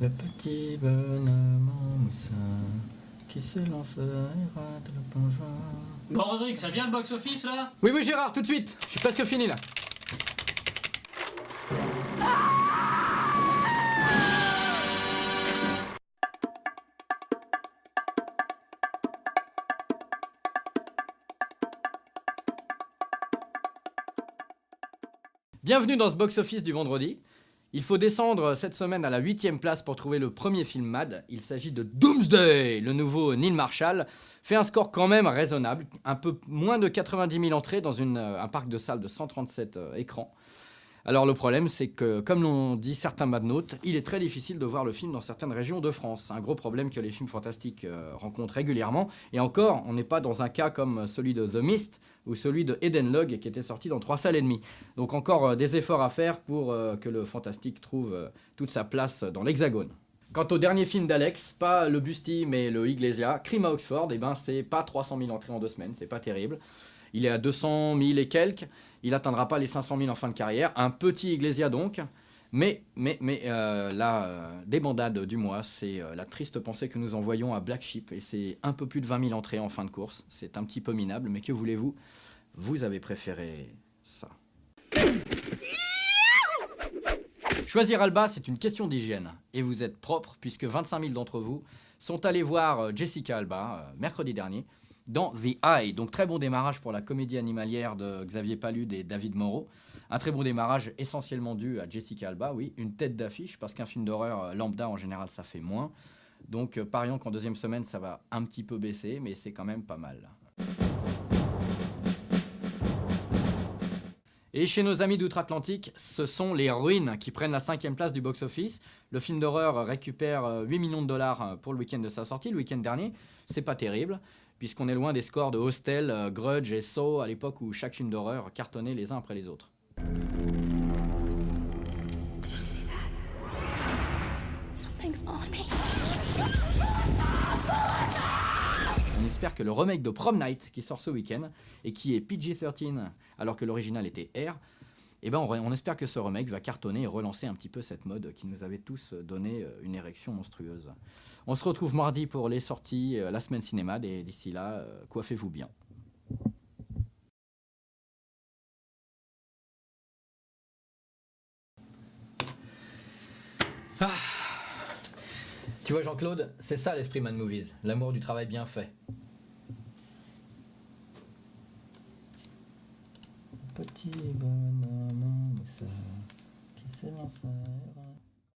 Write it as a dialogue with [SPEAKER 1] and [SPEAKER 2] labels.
[SPEAKER 1] Le petit bonhomme en moussin qui se lance et rate le plongeon.
[SPEAKER 2] Bon, Rodrigue, ça vient le box-office là?
[SPEAKER 1] Oui, oui, Gérard, tout de suite. Je suis presque fini là. Bienvenue dans ce box-office du vendredi. Il faut descendre cette semaine à la 8e place pour trouver le premier film Mad. Il s'agit de Doomsday. Le nouveau Neil Marshall fait un score quand même raisonnable, un peu moins de 90 000 entrées dans un parc de salles de 137 écrans. Alors le problème, c'est que, comme l'ont dit certains madnautes, il est très difficile de voir le film dans certaines régions de France. Un gros problème que les films fantastiques rencontrent régulièrement. Et encore, on n'est pas dans un cas comme celui de The Mist ou celui de Eden Log qui était sorti dans 3 salles et demie. Donc encore des efforts à faire pour que le fantastique trouve toute sa place dans l'Hexagone. Quant au dernier film d'Alex, pas le Busty mais le Iglesia, Crime à Oxford, eh ben, c'est pas 300 000 entrées en 2 semaines, c'est pas terrible. Il est à 200 000 et quelques, il n'atteindra pas les 500 000 en fin de carrière. Un petit Iglesia donc, mais la débandade du mois, c'est la triste pensée que nous envoyons à Black Sheep, et c'est un peu plus de 20 000 entrées en fin de course. C'est un petit peu minable, mais que voulez-vous? Vous avez préféré ça. Choisir Alba, c'est une question d'hygiène. Et vous êtes propre, puisque 25 000 d'entre vous sont allés voir Jessica Alba mercredi dernier dans The Eye. Donc très bon démarrage pour la comédie animalière de Xavier Palude et David Moreau. Un très bon démarrage essentiellement dû à Jessica Alba, oui. Une tête d'affiche, parce qu'un film d'horreur lambda, en général, ça fait moins. Donc parions qu'en deuxième semaine, ça va un petit peu baisser, mais c'est quand même pas mal. Et chez nos amis d'outre-Atlantique, ce sont Les Ruines qui prennent la 5e place du box-office. Le film d'horreur récupère 8 millions de dollars pour le week-end de sa sortie, le week-end dernier. C'est pas terrible, puisqu'on est loin des scores de Hostel, Grudge et Saw à l'époque où chaque film d'horreur cartonnait les uns après les autres. On espère que le remake de Prom Night qui sort ce week-end et qui est PG-13 alors que l'original était R, eh ben on espère que ce remake va cartonner et relancer un petit peu cette mode qui nous avait tous donné une érection monstrueuse. On se retrouve mardi pour les sorties, la semaine cinéma, et d'ici là, coiffez-vous bien. Ah. Tu vois Jean-Claude, c'est ça l'esprit Mad Movies, l'amour du travail bien fait. Petit bonhomme, ça qui s'élance.